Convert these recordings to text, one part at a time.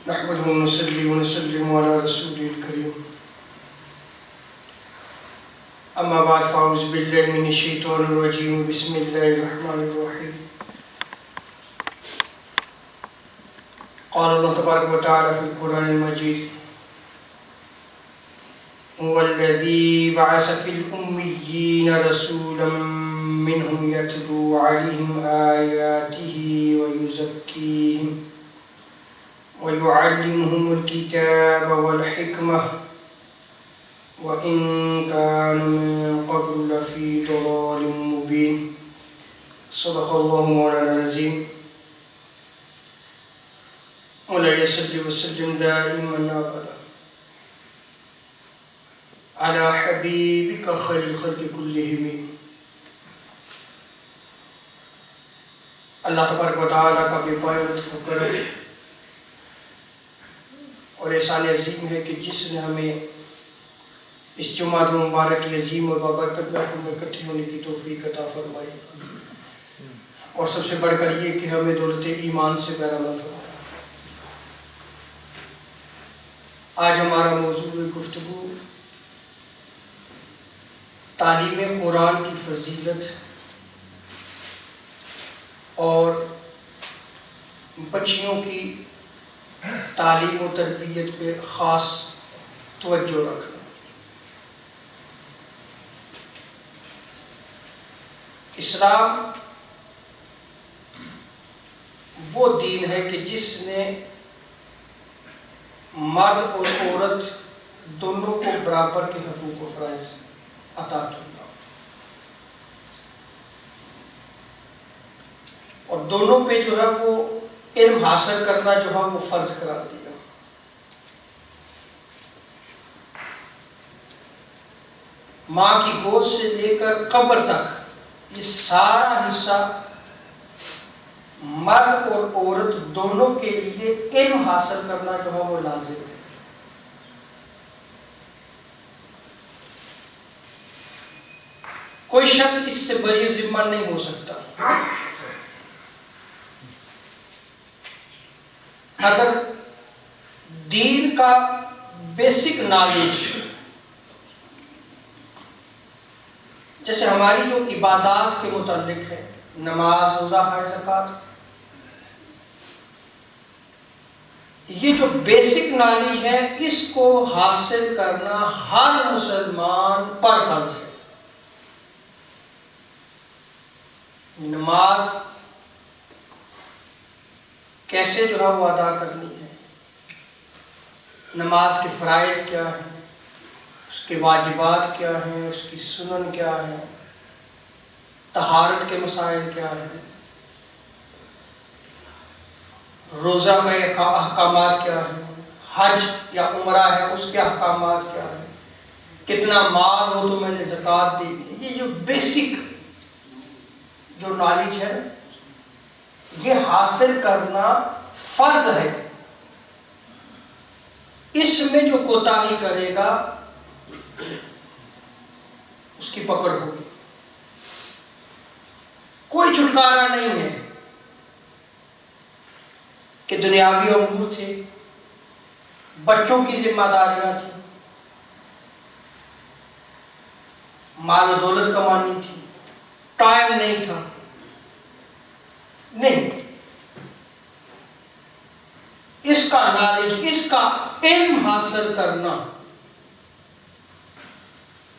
نحمده ونصلي ونسلم على رسوله الكريم أما بعد فأعوذ بالله من الشيطان الرجيم بسم الله الرحمن الرحيم قال الله تبارك وتعالى في القرآن المجيد هو الذي بعث في الأميين رسولا منهم يتلو عليهم آياته ويزكيهم ويعلمهم الكتاب والحكمة وإن كانوا من قبل لفي ضلال مبين صدق الله مولانا العظيم مولاي صل وسلم دائما أبدا على حبيبك خير الخلق كلهم. اللہ تبارک و تعالیٰ کا بے پایہ لطف و کرم اور احسان عظیم ہے کہ جس نے ہمیں اس جمعہ مبارک کی عظیم اور بابرکت محفل میں اکٹھے ہونے کی توفیق عطا فرمائی، اور سب سے بڑھ کر یہ کہ ہمیں دولت ایمان سے بہرمند فرمایا. آج ہمارا موضوع گفتگو تعلیم قرآن کی فضیلت اور بچیوں کی تعلیم و تربیت پہ خاص توجہ رکھنا. اسلام وہ دین ہے کہ جس نے مرد اور عورت دونوں کو برابر کے حقوق و فرائض عطا کیا، اور دونوں پہ جو ہے وہ علم حاصل کرنا جو ہے وہ فرض قرار دیا. ماں کی گود سے لے کر قبر تک یہ سارا حصہ مرد اور عورت دونوں کے لیے علم حاصل کرنا جو ہے وہ لازم ہے. کوئی شخص اس سے بری ذمہ نہیں ہو سکتا. اگر دین کا بیسک نالج، جیسے ہماری جو عبادات کے متعلق ہے، نماز، روزہ، حج، زکوٰۃ، یہ جو بیسک نالج ہے اس کو حاصل کرنا ہر مسلمان پر فرض ہے. نماز کیسے جو ہے وہ ادا کرنی ہے، نماز کے فرائض کیا ہیں، اس کے واجبات کیا ہیں، اس کی سنن کیا ہیں، طہارت کے مسائل کیا ہیں، روزہ کے احکامات کیا ہیں، حج یا عمرہ ہے اس کے احکامات کیا ہیں، کتنا مال ہو تو میں نے زکوٰۃ دی. یہ جو بیسک جو نالج ہے یہ حاصل کرنا فرض ہے. اس میں جو کوتاہی کرے گا اس کی پکڑ ہوگی. کوئی چھٹکارا نہیں ہے کہ دنیاوی امور تھے، بچوں کی ذمہ داریاں تھیں، مال و دولت کمانی تھی، ٹائم نہیں تھا. نہیں، اس کا نالج، اس کا علم حاصل کرنا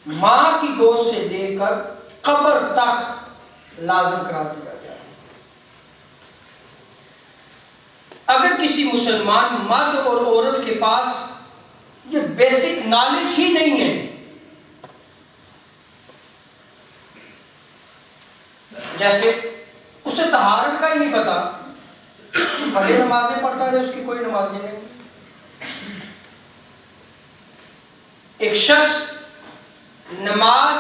ماں کی گود سے لے کر قبر تک لازم قرار دیا گیا. اگر کسی مسلمان مرد اور عورت کے پاس یہ بیسک نالج ہی نہیں ہے، جیسے اسے طہارت کا ہی نہیں پتا، بڑے نمازیں پڑھتا ہے اس کی کوئی نماز نہیں. ایک شخص نماز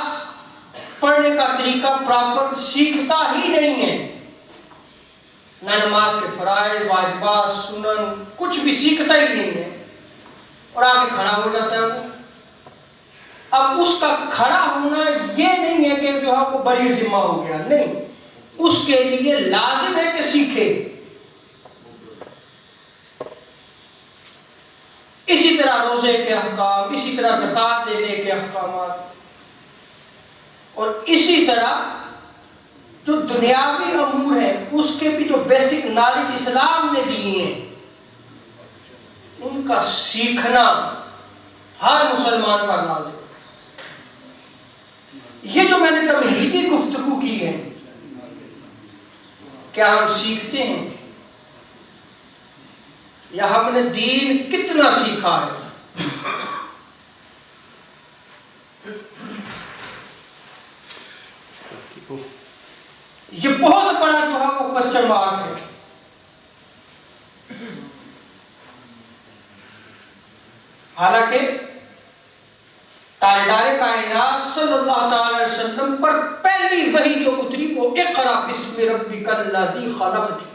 پڑھنے کا طریقہ پراپر سیکھتا ہی نہیں ہے، نہ نماز کے فرائض، واجبات، سنن کچھ بھی سیکھتا ہی نہیں ہے، اور آگے کھڑا ہو جاتا ہے وہ. اب اس کا کھڑا ہونا یہ نہیں ہے کہ جو ہے وہ بڑی ذمہ ہو گیا، نہیں، اس کے لیے لازم ہے کہ سیکھے. طرح روزے کے احکام، اسی طرح زکوٰۃ دینے کے احکامات، اور اسی طرح جو دنیاوی امور ہیں اس کے بھی جو بیسک نالج اسلام نے دی ہیں ان کا سیکھنا ہر مسلمان پر لازم ہے۔ یہ جو میں نے تمہیدی گفتگو کی ہے، کیا ہم سیکھتے ہیں یا ہم نے دین کتنا سیکھا ہے؟ یہ بہت بڑا جو ہے وہ کوسچن مارک ہے۔ حالانکہ تاجدار کائنات صلی اللہ تعالی علیہ وسلم پر پہلی وحی جو اتری وہ اقرا بسم ربک الذی خلق تھی۔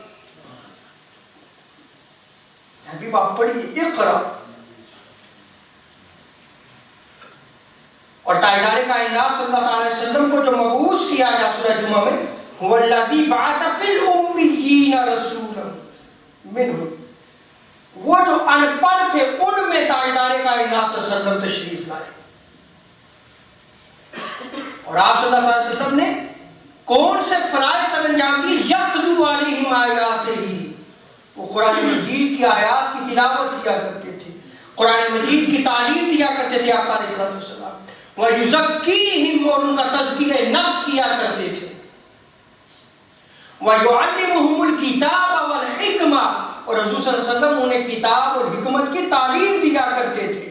حبیب آپ پڑھیے اقرا، اور تاجدار کائنات صلی اللہ تعالی علیہ وسلم کو جو مبعوث کیا گیا سورہ جمعہ میں، هو الذی بعث فی الامیین رسولا منہم، وہ جو ان پڑھ تھے ان میں تاجدار کائنات صلی اللہ علیہ وسلم تشریف لائے، اور آپ صلی اللہ علیہ وسلم نے کون سے فرائض سر انجام دیے؟ یتلو علیہم آیاتہ، وہ قرآن مجید کی آیات کی تلاوت کیا کرتے تھے، قرآن مجید کی تعلیم دیا کرتے تھے آقا علیہ السلام، وَيُزَكِّيهِمْ، اور ان کا تزکیہ نفس کیا کرتے تھے، وَيُعَلِّمُهُمُ الْكِتَابَ وَالْحِكْمَةَ، اور حضور صلی اللہ علیہ وسلم انہیں کتاب اور حکمت کی تعلیم دیا کرتے تھے،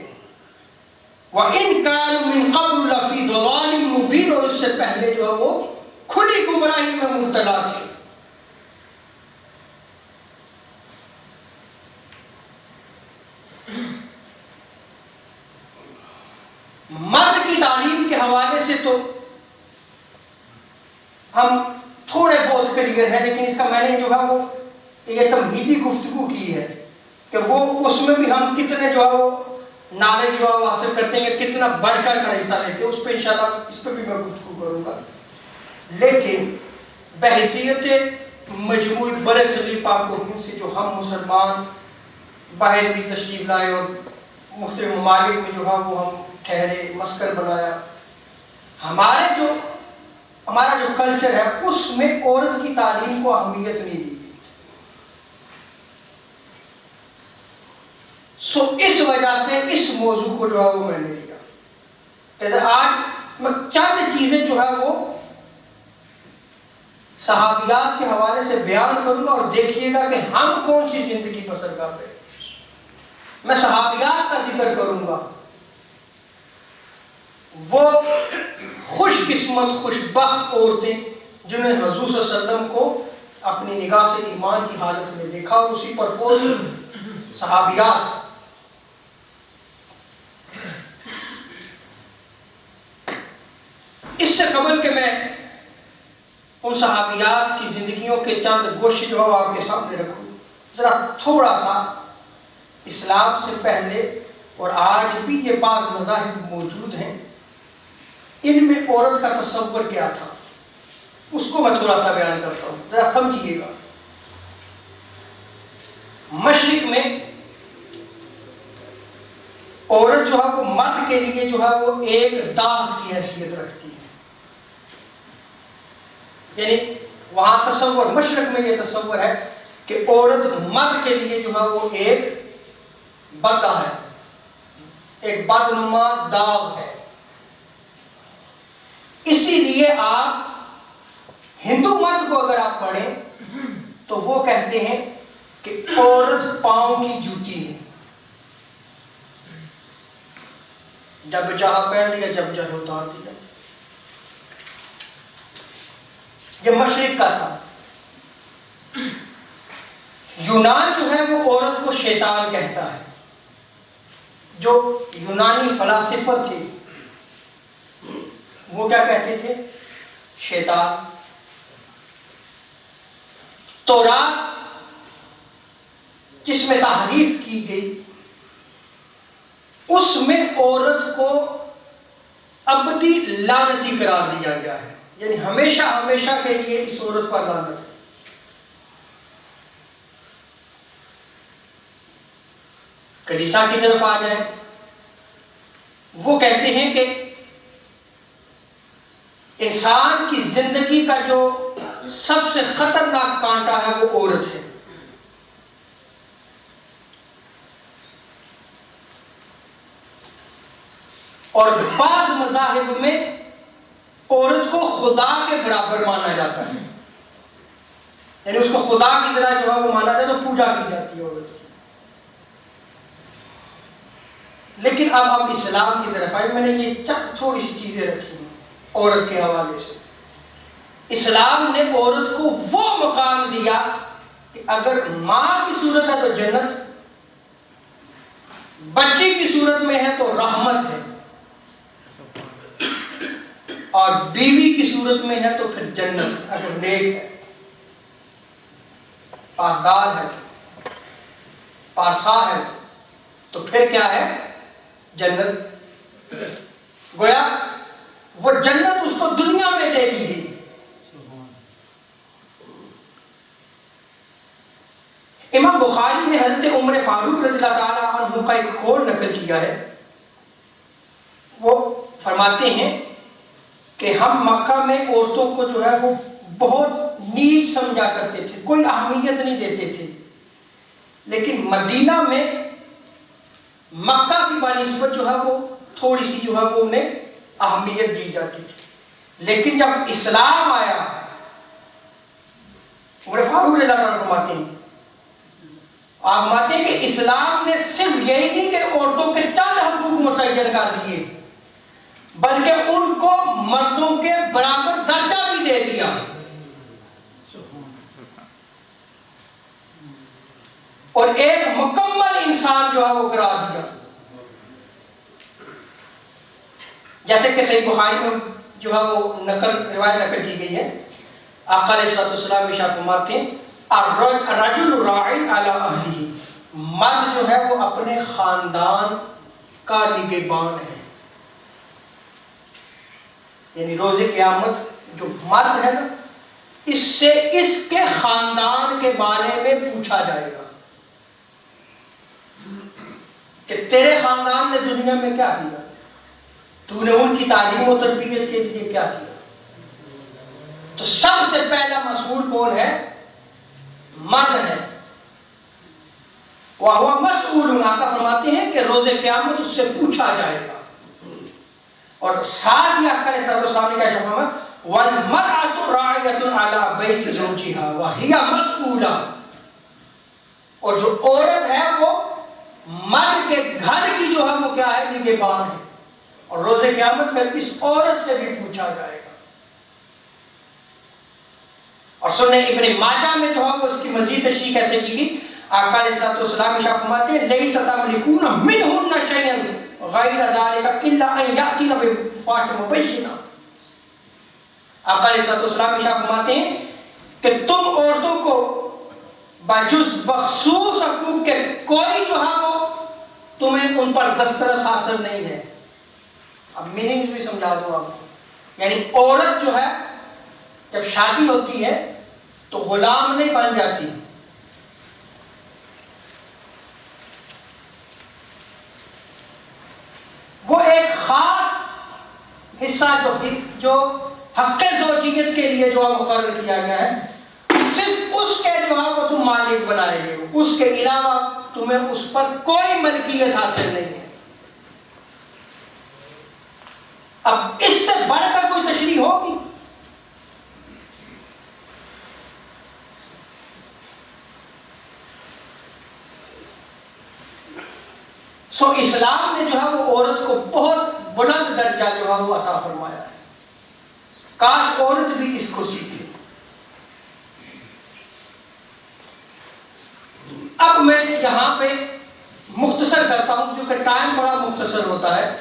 وَإِنْ كَانُوا مِنْ قَبْلُ لَفِي ضَلَالٍ مُبِينٍ، اور اس سے پہلے جو ہے وہ کھلی گمراہی میں مبتلا تھے۔ مرد کی تعلیم کے حوالے سے تو ہم تھوڑے بہت کلیئر ہیں، لیکن اس کا میں نے جو ہے وہ یہ تمہیدی گفتگو کی ہے کہ وہ اس میں بھی ہم کتنے جو ہے وہ نالج جو ہے وہ حاصل کرتے ہیں، کتنا بڑھ چڑھ کر حصہ لیتے ہیں، اس پہ انشاءاللہ اس پہ بھی میں گفتگو کروں گا۔ لیکن بحیثیت مجموعی برِ صغیر پاک و ہند سے جو ہم مسلمان باہر بھی تشریف لائے اور مختلف ممالک میں جو ہے وہ ہم ٹھہرے، مسکن بنایا، ہمارا جو کلچر ہے اس میں عورت کی تعلیم کو اہمیت نہیں دی گئی۔ سو اس وجہ سے اس موضوع کو جو ہے وہ میں نے لیا کہ آج میں چند چیزیں جو ہے وہ صحابیات کے حوالے سے بیان کروں گا، اور دیکھیے گا کہ ہم کون سی زندگی بسر کر رہے ہیں۔ میں صحابیات کا ذکر کروں گا، وہ خوش قسمت خوش بخت عورتیں جنہیں حضور صلی اللہ علیہ وسلم کو اپنی نگاہ سے ایمان کی حالت میں دیکھا، اسی پر فوز صحابیات۔ اس سے قبل کہ میں ان صحابیات کی زندگیوں کے چند گوشے جو ہے آپ کے سامنے رکھوں، ذرا تھوڑا سا اسلام سے پہلے اور آج بھی یہ بعض مذاہب موجود ہیں، ان میں عورت کا تصور کیا تھا اس کو میں تھوڑا سا بیان کرتا ہوں، ذرا سمجھیے گا۔ مشرق میں عورت جو ہے وہ مرد کے لیے جو ہے وہ ایک داغ کی حیثیت رکھتی ہے، یعنی وہاں تصور، مشرق میں یہ تصور ہے کہ عورت مرد کے لیے جو ہے وہ ایک بدا ہے، ایک بدنما داغ ہے۔ اسی لیے آپ ہندو مت کو اگر آپ پڑھیں تو وہ کہتے ہیں کہ عورت پاؤں کی جوتی ہے، جب چاہا پہن لیا، جب چاہے اتار دیا۔ یہ مشرق کا تھا۔ یونان جو ہے وہ عورت کو شیطان کہتا ہے، جو یونانی فلاسفر تھے وہ کیا کہتے تھے؟ شیطان۔ تورات جس میں تحریف کی گئی اس میں عورت کو ابدی لعنتی قرار دیا گیا ہے، یعنی ہمیشہ ہمیشہ کے لیے اس عورت پر لعنت ہے۔ کلیسا کی طرف آ جائیں، وہ کہتے ہیں کہ انسان کی زندگی کا جو سب سے خطرناک کانٹا ہے وہ عورت ہے. اور بعض مذاہب میں عورت کو خدا کے برابر مانا جاتا ہے، یعنی اس کو خدا کی طرح جو ہے وہ مانا جاتا ہے، تو پوجا کی جاتی ہے عورت کی. لیکن اب ہم اسلام کی طرف آئے. میں نے یہ تھوڑی سی چیزیں رکھی ہیں عورت کے حوالے سے. اسلام نے عورت کو وہ مقام دیا کہ اگر ماں کی صورت ہے تو جنت، بچی کی صورت میں ہے تو رحمت ہے، اور بیوی کی صورت میں ہے تو پھر جنت. اگر نیک ہے، پاسدار ہے، پارسا ہے، تو پھر کیا ہے؟ جنت. گویا وہ جنت اس کو دنیا میں دے دی گئی. امام بخاری نے حضرت عمر فاروق رضی اللہ تعالی عنہ کا ایک قول نقل کیا ہے. وہ فرماتے ہیں کہ ہم مکہ میں عورتوں کو جو ہے وہ بہت نیچ سمجھا کرتے تھے، کوئی اہمیت نہیں دیتے تھے. لیکن مدینہ میں مکہ کی بنسبت جو ہے وہ تھوڑی سی جو ہے وہ انہیں اہمیت دی جاتی تھی. لیکن جب اسلام آیا، عمر فاروق رضی اللہ عنہ فرماتے ہیں، آپ فرماتے ہیں کہ اسلام نے صرف یہی نہیں کہ عورتوں کے چند حقوق متعین کر دیے، بلکہ ان کو مردوں کے برابر درجہ بھی دے دیا. اور ایک مکمل انسان جو ہے وہ قرار دیا. جیسے کہ صحیح بخاری میں جو ہے وہ روایت نقل کی گئی ہے. آقا علیہ الصلوۃ والسلام ارشاد فرماتے ہیں الرجل راع علی اہلہ، مرد جو ہے وہ اپنے خاندان کا نگہبان ہے. یعنی روز قیامت جو مرد ہے نا، اس سے اس کے خاندان کے بارے میں پوچھا جائے گا کہ تیرے خاندان نے دنیا میں کیا کیا، تو نے ان کی تعلیم و تربیت کے لیے کیا کیا. تو سب سے پہلا مسئول کون ہے؟ مرد ہے. وَهُوَ مَسْئُولٌ، آقا فرماتے ہیں کہ روز قیامت اس سے پوچھا جائے گا. اور ساتھ ہی آقا علیہ السلام نے کیا فرمایا؟ وَالْمَرْأَةُ رَاعِيَةٌ عَلَى بَيْتِ زَوْجِهَا وَهِيَ مَسْئُولَةٌ، اور جو عورت ہے وہ مرد کے گھر کی جو ہے وہ کیا ہے؟ نگہبان ہے. اور روز قیامت پھر اس عورت سے بھی پوچھا جائے گا. اور سنن ابن ماجہ میں جو ہے وہ اس کی مزید تشریح کیسے کی گئی؟ آقا علیہ الصلوۃ والسلام ارشاد فرماتے ہیں لیس تملکون منہن شیئا غیر ذلک الا ان یاتین بفاحشۃ مبینہ. آقا علیہ الصلوۃ والسلام ارشاد فرماتے ہیں کہ تم عورتوں کو بجز بخصوص حقوق کے کوئی جو ہے وہ تمہیں ان پر دسترس حاصل نہیں ہے. اب میننگز بھی سمجھا دوں آپ کو. یعنی عورت جو ہے جب شادی ہوتی ہے تو غلام نہیں بن جاتی، وہ ایک خاص حصہ جو حق زوجیت کے لیے جو مقرر کیا گیا ہے، صرف اس کے جو ہے وہ تم مالک بنائے گئے ہو، اس کے علاوہ تمہیں اس پر کوئی ملکیت حاصل نہیں ہے. اب اس سے بڑھ کر کوئی تشریح ہوگی؟ سو اسلام نے جو ہے وہ عورت کو بہت بلند درجہ جو ہے وہ عطا فرمایا ہے. کاش عورت بھی اس کو سیکھے. اب میں یہاں پہ مختصر کرتا ہوں کیونکہ ٹائم بڑا مختصر ہوتا ہے.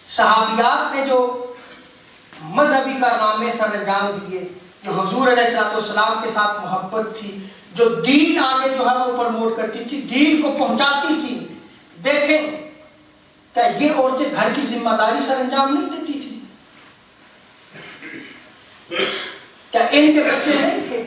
صحابیات نے جو مذہبی کارنامے سر انجام دیے، جو حضور علیہ الصلوۃ والسلام کے ساتھ محبت تھی، جو دین آگے جو ہے وہ پروموٹ کرتی تھی، دین کو پہنچاتی تھی. دیکھیں کیا یہ عورتیں گھر کی ذمہ داری سر انجام نہیں دیتی تھی؟ کیا ان کے بچے نہیں تھے؟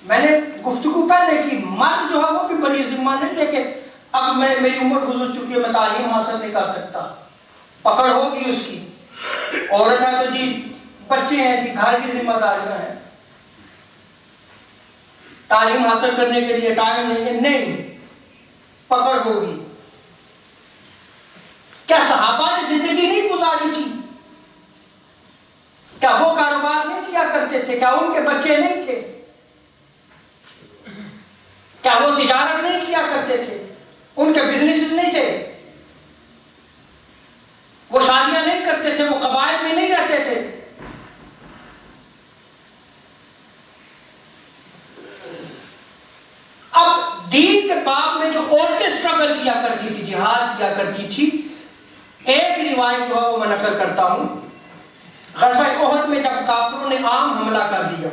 میں نے گفتگو پہلے کی، مرد جو ہے وہ بھی بڑی ذمہ نہیں ہے کہ اب میری عمر گزر چکی ہے، میں تعلیم حاصل نہیں کر سکتا، پکڑ ہوگی اس کی. عورت ہے تو جی بچے ہیں جی، گھر کی ذمہ داریاں ہیں، تعلیم حاصل کرنے کے لیے ٹائم نہیں ہے، نہیں، پکڑ ہوگی. کیا صحابہ نے زندگی نہیں گزاری تھی؟ کیا وہ کاروبار نہیں کیا کرتے تھے؟ کیا ان کے بچے نہیں تھے؟ کیا وہ تجارت نہیں کیا کرتے تھے؟ ان کے بزنس نہیں تھے؟ وہ شادیاں نہیں کرتے تھے؟ وہ قبائل میں نہیں رہتے تھے؟ اب دین کے باب میں جو عورتیں سٹرگل کیا کرتی تھی، جہاد کیا کرتی تھی، ایک روایت جو ہے وہ میں نقل کرتا ہوں. غزوہ احد میں جب کافروں نے عام حملہ کر دیا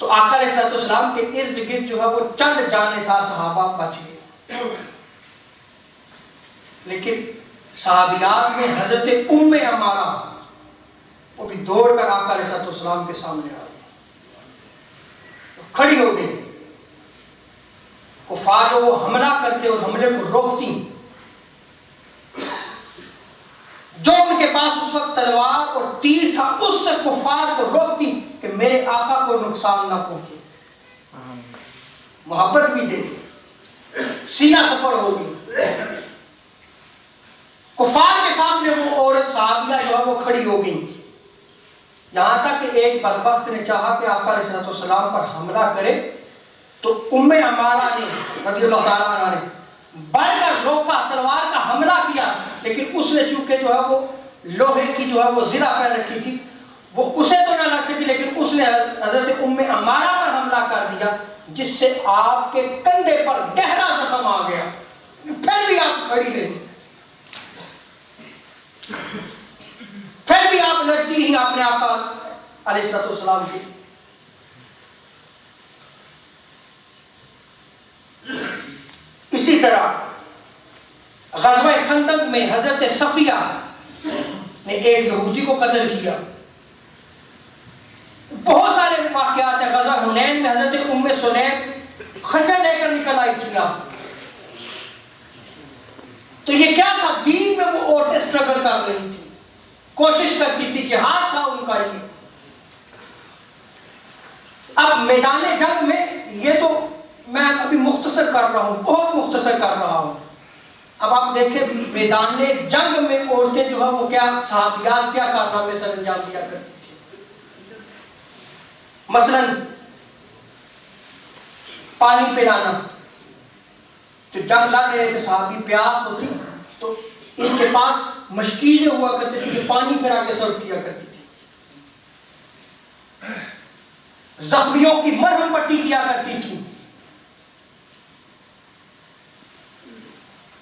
تو آقا علیہ الصلوۃ والسلام کے ارد گرد جو ہے وہ چند جان نثار صحابہ بچ گئے. لیکن صحابیات میں حضرت ام عمارہ وہ بھی دوڑ کر آقا علیہ الصلوۃ والسلام کے سامنے آ گئی، کھڑی ہو گئی. کفار جو وہ حملہ کرتے اور حملے کو روکتی، جو ان کے پاس اس وقت تلوار اور تیر تھا اس سے کفار کو روکتی کہ میرے آقا کو نقصان نہ پہنچے. محبت بھی دے، سینہ سفر ہوگی. کفار کے سامنے وہ عورت صحابیہ جو ہے وہ کھڑی ہو گئی، یہاں تک کہ ایک بدبخت نے چاہا کہ آقا علیہ الصلوۃ والسلام پر حملہ کرے تو ام عمارہ نے رضی اللہ تعالیٰ عنہ نے بڑھ کر روکا، تلوار کا حملہ کیا، لیکن اس نے چونکہ جو ہے وہ لوہے کی جو ہے وہ زرہ پہن رکھی تھی، وہ اسے تو نہ لگ سکی، لیکن اس نے حضرت ام عمارہ پر حملہ کر دیا، جس سے آپ کے کندھے پر گہرا زخم آ گیا. پھر بھی آپ کھڑی رہی، پھر بھی آپ لڑتی رہی اپنے آقا علیہ الصلوۃ والسلام کی. اسی طرح غزوہ خندق میں حضرت صفیہ نے ایک یہودی کو قتل کیا. بہت سارے واقعات ہیں. غزوہ حنین میں حضرت ام سلیم خنجر لے کر نکل آئی تھی. تو یہ کیا تھا؟ دین میں وہ عورتیں سٹرگل کر رہی تھی، کوشش کرتی تھی، جہاد تھا ان کا. یہ اب میدان جنگ میں، یہ تو میں ابھی مختصر کر رہا ہوں، بہت مختصر کر رہا ہوں. اب آپ دیکھیں میدان جنگ میں عورتیں جو ہے وہ کیا صحابیات کیا کارنامے سر انجام دیا کرتی تھی. مثلا پانی پلانا، جو جنگ لڑ رہے تھے صحابی، پیاس ہوتی تو ان کے پاس مشکیزیں ہوا کرتے تھے جو پانی پھرا کے سرو کیا کرتی تھی. زخمیوں کی مرہم پٹی کیا کرتی تھی،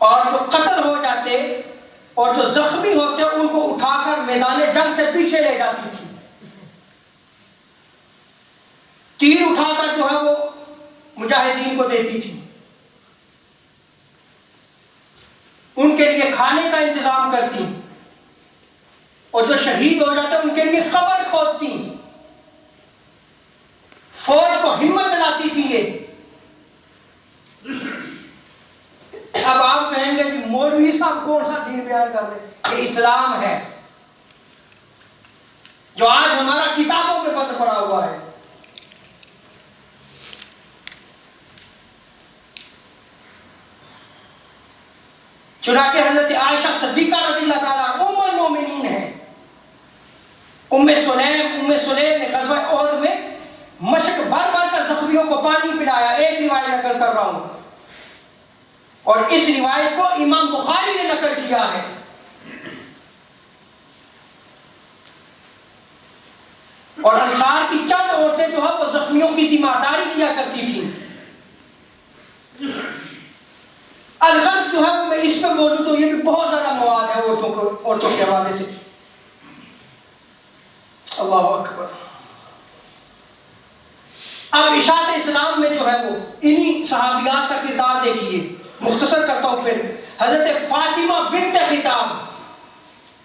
اور جو قتل ہو جاتے اور جو زخمی ہوتے ان کو اٹھا کر میدان جنگ سے پیچھے لے جاتی تھی. تیر اٹھا کر جو ہے وہ مجاہدین کو دیتی تھی، ان کے لیے کھانے کا انتظام کرتی، اور جو شہید ہو جاتے ان کے لیے قبر کھودتی، فوج کو ہمت دلاتی تھی. یہ اب آپ کہیں گے کہ مولوی صاحب کون سا دین بیان کر رہے ہیں؟ یہ اسلام ہے جو آج ہمارا کتابوں میں بند پڑا ہوا ہے. چنانچہ حضرت عائشہ صدیقہ رضی اللہ تعالیٰ ام المومنین ہے. ام سلیم نے غزوہ احد میں مشق بھر بھر کر زخمیوں کو پانی پلایا. ایک روایت نقل کر رہا ہوں، اور اس روایت کو امام بخاری نے نقل کیا ہے. اور انصار کی چند عورتیں جو ہے وہ زخمیوں کی تیمارداری کیا کرتی تھیں. الغرض جو ہے وہ میں اس پہ بولوں تو یہ بھی بہت زیادہ مواد ہے عورتوں کے حوالے سے. اللہ اکبر. اب اشاعت اسلام میں جو ہے وہ انہی صحابیات کا کردار دیکھیے. مختصر کرتا ہوں پھر. حضرت فاطمہ بنت خطاب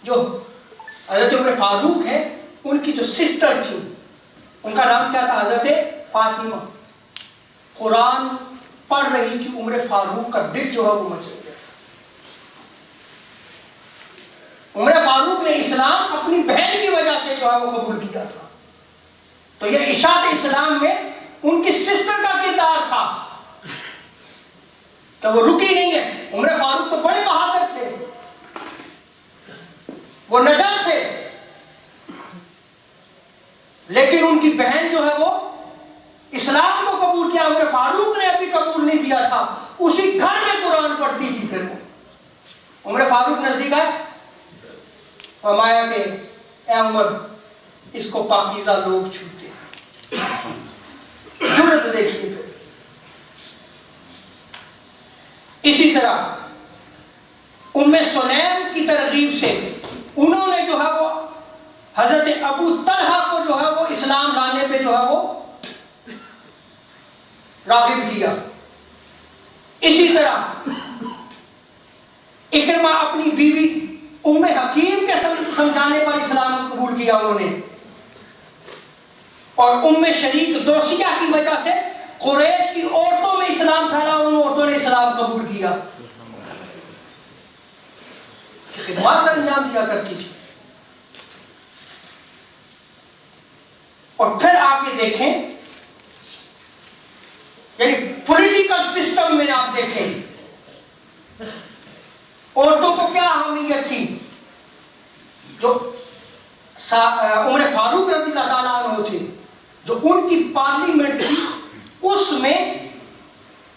جو حضرت عمر فاروق ہیں ان کی جو سسٹر تھی، ان کا نام کیا تھا؟ حضرت فاطمہ. قرآن پڑھ رہی تھی، عمر فاروق کا دل جو ہے وہ مچل گیا. عمر فاروق نے اسلام اپنی بہن کی وجہ سے جو ہے وہ قبول کیا تھا. تو یہ اشاعت اسلام میں ان کی سسٹر کا کردار تھا کہ وہ رکی نہیں ہے. عمر فاروق تو بڑے بہادر تھے، وہ نڈر تھے، لیکن ان کی بہن جو ہے وہ اسلام کو قبول کیا. عمر فاروق نے ابھی قبول نہیں کیا تھا، اسی گھر میں قرآن پڑھتی تھی. پھر وہ عمر فاروق نزدیک آئے، فرمایا کہ اے عمر، اس کو پاکیزہ لوگ چھوتے ہیں. جرأت دیکھیے. پھر اسی طرح ام سلیم کی ترغیب سے انہوں نے جو ہے وہ حضرت ابو طلحہ کو جو ہے وہ اسلام لانے پہ جو ہے وہ راغب کیا. اسی طرح اکرمہ اپنی بیوی ام حکیم کے سمجھانے پر اسلام قبول کیا انہوں نے. اور ام شریک دوسیہ کی وجہ سے قریش کی عورتوں میں اسلام پھیلا اور ان عورتوں نے اسلام قبول کیا. خدمات سے انجام دیا کرتی تھی. اور پھر آگے دیکھیں، یعنی پولیٹیکل سسٹم میں آپ دیکھیں عورتوں کو کیا اہمیت تھی. جو عمر فاروق رضی اللہ تعالیٰ عنہ تھے، جو ان کی پارلیمنٹ تھی، اس میں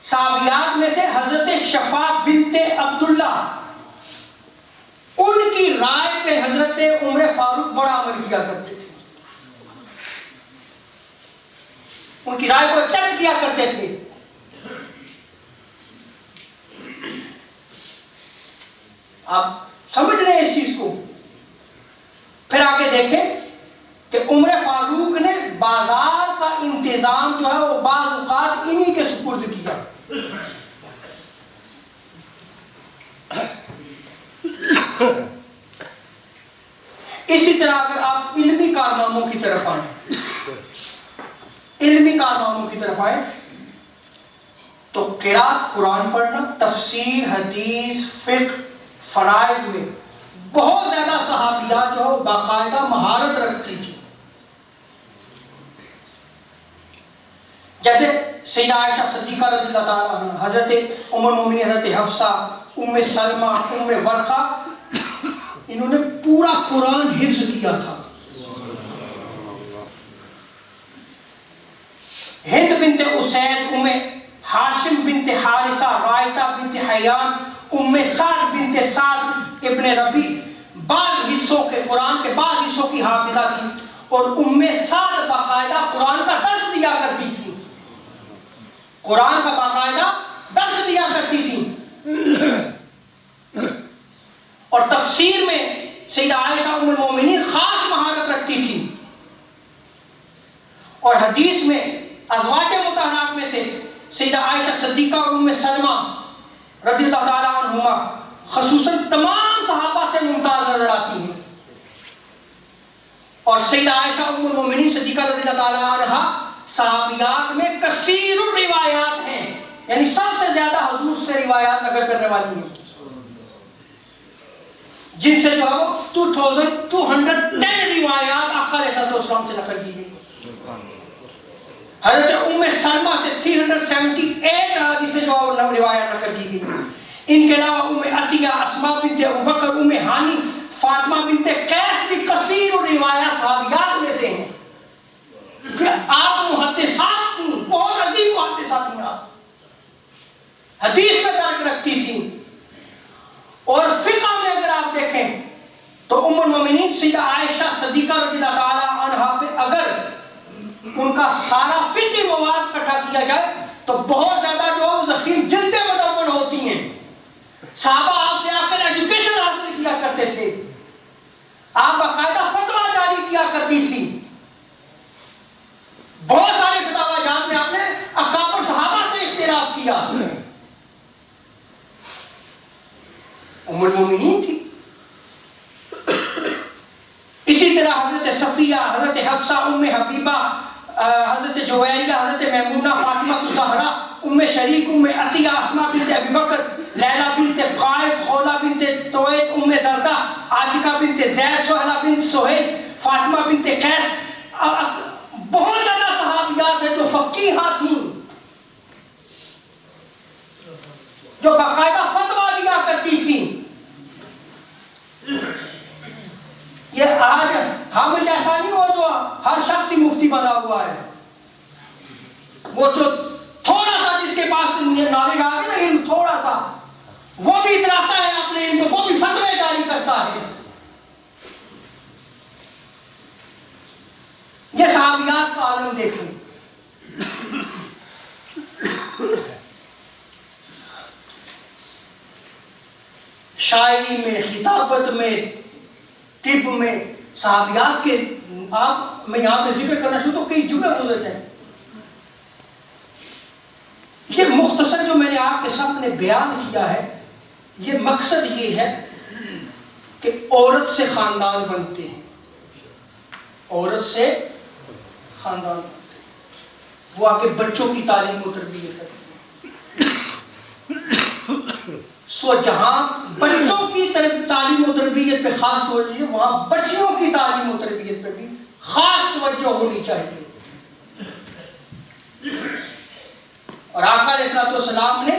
صحابیات میں سے حضرت شفا بنت عبداللہ، ان کی رائے پہ حضرت عمر فاروق بڑا عمل کیا کرتے تھے. ان کی رائے کو ایکسپٹ کیا کرتے تھے. آپ سمجھ رہے ہیں اس چیز کو. پھر آگے دیکھیں کہ عمر فاروق نے بازار کا انتظام جو ہے وہ بعض اوقات انہی کے سپرد کیا. اسی طرح اگر آپ علمی کارناموں کی طرف آئیں، علمی کارناموں کی طرف آئیں تو قرات قرآن پڑھنا، تفسیر، حدیث، فقہ، فرائض میں بہت زیادہ صحابیات جو ہے باقاعدہ مہارت رکھتی تھی. جیسے سیدہ عائشہ صدیقہ رضی اللہ تعالیٰ عنہ، حضرت ام المومنین حضرت حفصہ، ام سلمہ، ام ورقہ، انہوں نے پورا قرآن حفظ کیا تھا. ہند بنت اسید، ام ہاشم بنت حارثہ، رائتہ بنت حیان، ام سعد بنت سعد ابن ربی بعض حصوں کے قرآن کے بعض حصوں کی حافظہ تھی. اور ام سعد باقاعدہ قرآن کا درس دیا کرتی تھی، قرآن کا باقاعدہ درس دیا کرتی تھی. اور تفسیر میں سیدہ عائشہ ام المومنین خاص مہارت رکھتی تھی. اور حدیث میں ازواج مطہرات میں سے سیدہ عائشہ صدیقہ اور ام سلمہ رضی اللہ تعالیٰ عنہما خصوصاً تمام صحابہ سے ممتاز نظر آتی ہیں. اور سیدہ عائشہ ام المومنین صدیقہ رضی اللہ تعالیٰ عنہ صحابیات میں کثیر الروایات ہیں، یعنی سب سے زیادہ حضور سے روایات نقل کرنے والی ہیں، جن سے جو ہے وہ 2210 روایات آقا علیہ السلام سے نقل کی گئی. حضرت ام سلمہ سے 378 حدیثیں جو روایات نقل کی گئی. ان کے علاوہ ام عطیہ، اسماء بنت ابو بکر، ام ہانی، فاطمہ بنت قیس بھی کثیر روایات صحابیات میں سے ہیں. کہ آپ محدثات تھیں، بہت عظیم محدثات تھیں. آپ حدیث میں درک رکھتی تھیں. اور فقہ میں اگر آپ دیکھیں تو ام المومنین سیدہ عائشہ صدیقہ رضی اللہ تعالیٰ عنہا پہ اگر ان کا سارا فقہی مواد اکٹھا کیا جائے تو بہت زیادہ جو ذخیر جلدیں مدون ہوتی ہیں. صحابہ آپ سے آ کر ایجوکیشن حاصل کیا کرتے تھے، آپ باقاعدہ فتویٰ جاری کیا کرتی تھی. بہت سارے فتاوی جات میں آپ نے اکابر صحابہ سے اختلاف کیا. ام المومنین تھی. اسی طرح حضرت صفیہ، حضرت حفصہ، ام حبیبہ، حضرت جویریہ، حضرت میمونہ، فاطمہ الزہرا، ام شریک، ام عطیہ، اسماء بنت ابی بکر، لیلہ بنت قائف، خولہ بنت تویت، ام دردہ، عاتقہ بنت زید، سہیلہ بنت سہیل، فاطمہ بنت قیس، بہت زیادہ صحابیات ہیں جو فقیہہ تھیں، جو باقاعدہ فتویٰ دیا کرتی تھیں. یہ آج ہم جیسا نہیں ہو جو ہر شخص ہی مفتی بنا ہوا ہے. وہ جو تھوڑا سا جس کے پاس نالج آ گیا نا، علم تھوڑا سا، وہ بھی اتراتا ہے اپنے علم کو، وہ بھی فتوے جاری کرتا ہے. یہ صحابیات کا عالم دیکھیں. شاعری میں، خطابت میں، طب میں صحابیات کے میں یہاں پہ ذکر کرنا شروع تو کئی جملے گزرتے ہیں. یہ مختصر جو میں نے آپ کے سامنے بیان کیا ہے، یہ مقصد یہ ہے کہ عورت سے خاندان بنتے ہیں، عورت سے خاندان بنتے ہیں، وہ آ کے بچوں کی تعلیم و تربیت کرتے ہیں. سو جہاں بچوں کی تعلیم و تربیت پہ خاص توجہ ہے، وہاں بچیوں کی تعلیم و تربیت پہ بھی خاص توجہ ہونی چاہیے. اور آقا علیہ الصلوۃ والسلام نے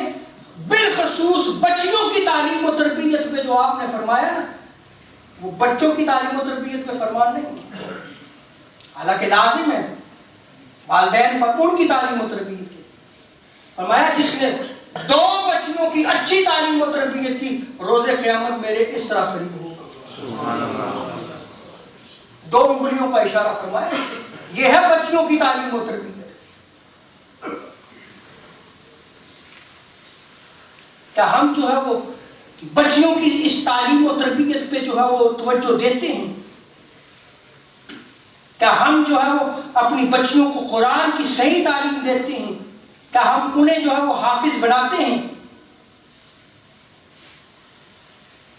بالخصوص بچیوں کی تعلیم و تربیت پہ جو آپ نے فرمایا نا، وہ بچوں کی تعلیم و تربیت پہ فرمان نہیں، حالانکہ لازم ہے والدین پر ان کی تعلیم و تربیت کی. فرمایا جس نے 2 بچیوں کی اچھی تعلیم و تربیت کی، روز قیامت میرے اس طرح قریب ہوگا. سبحان اللہ. 2 انگلیوں کا اشارہ فرمایا. یہ ہے بچیوں کی تعلیم و تربیت. کیا ہم جو ہے وہ بچیوں کی اس تعلیم و تربیت پہ جو ہے وہ توجہ دیتے ہیں؟ کیا ہم جو ہے وہ اپنی بچیوں کو قرآن کی صحیح تعلیم دیتے ہیں؟ کیا ہم انہیں جو ہے وہ حافظ بناتے ہیں؟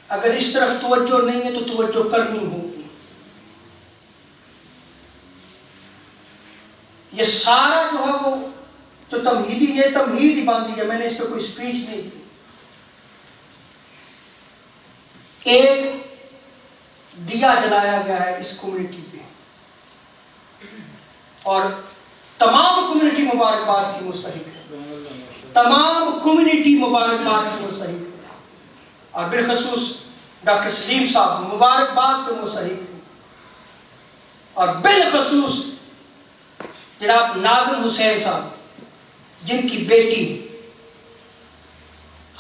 اگر اس طرف توجہ نہیں ہے تو توجہ کرنی ہوگی. یہ سارا جو ہے وہ جو تمہیدی، یہ تمہید ہی باندھی ہے، میں نے اس پہ کوئی سپیچ نہیں کی. ایک دیا جلایا گیا ہے اس کمیونٹی پہ، اور تمام کمیونٹی مبارکباد کی مستحق ہے، تمام کمیونٹی مبارکباد کی مستحق ہے، اور بالخصوص ڈاکٹر سلیم صاحب مبارکباد کے مستحق ہیں، اور بالخصوص جناب ناظم حسین صاحب جن کی بیٹی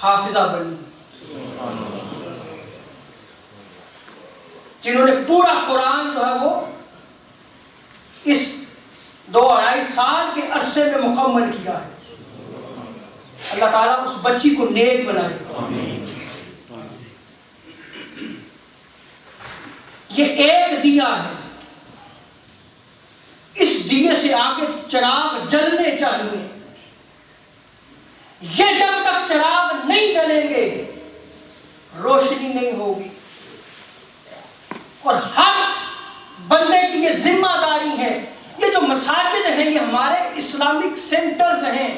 حافظہ بنی، جنہوں نے پورا قرآن جو ہے وہ اس 2-2.5 سال کے عرصے میں مکمل کیا ہے. اللہ تعالیٰ اس بچی کو نیک بنائے. یہ ایک دیا ہے، اس دیے سے آگے چراغ جلنے چاہیے. یہ جب تک چراغ نہیں جلیں گے روشنی نہیں ہوگی. اور ہر بندے کی یہ ذمہ داری ہے، یہ جو مساجد ہیں یہ ہمارے اسلامک سینٹرز ہیں،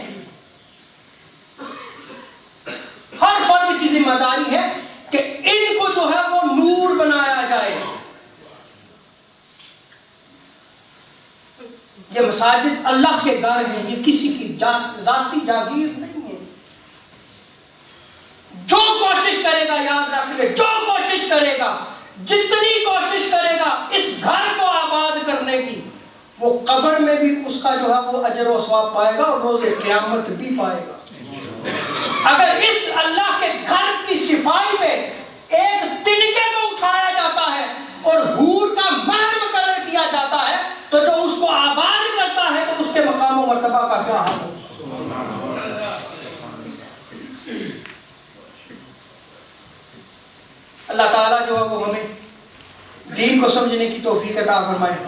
ہر فرد کی ذمہ داری ہے کہ ان کو جو ہے وہ نور بنایا جائے. یہ مساجد اللہ کے گھر ہیں، یہ کسی کی ذاتی جاگیر نہیں ہے. جو کوشش کرے گا، یاد رکھ لے، جو کوشش کرے گا، جتنی کوشش کرے گا اس گھر کو آباد کرنے کی، وہ قبر میں بھی اس کا جو ہے وہ اجر و ثواب پائے گا اور روز قیامت بھی پائے گا. اگر اس اللہ کے گھر کی صفائی میں ایک تنکے کو اٹھایا جاتا ہے اور حور کا مہر مقرر کیا جاتا ہے تو جو اس کو آباد کرتا ہے تو اس کے مقام و مرتبہ کا کیا حال ہے. اللہ تعالیٰ جو ہے وہ ہمیں دین کو سمجھنے کی توفیق عطا فرمائے.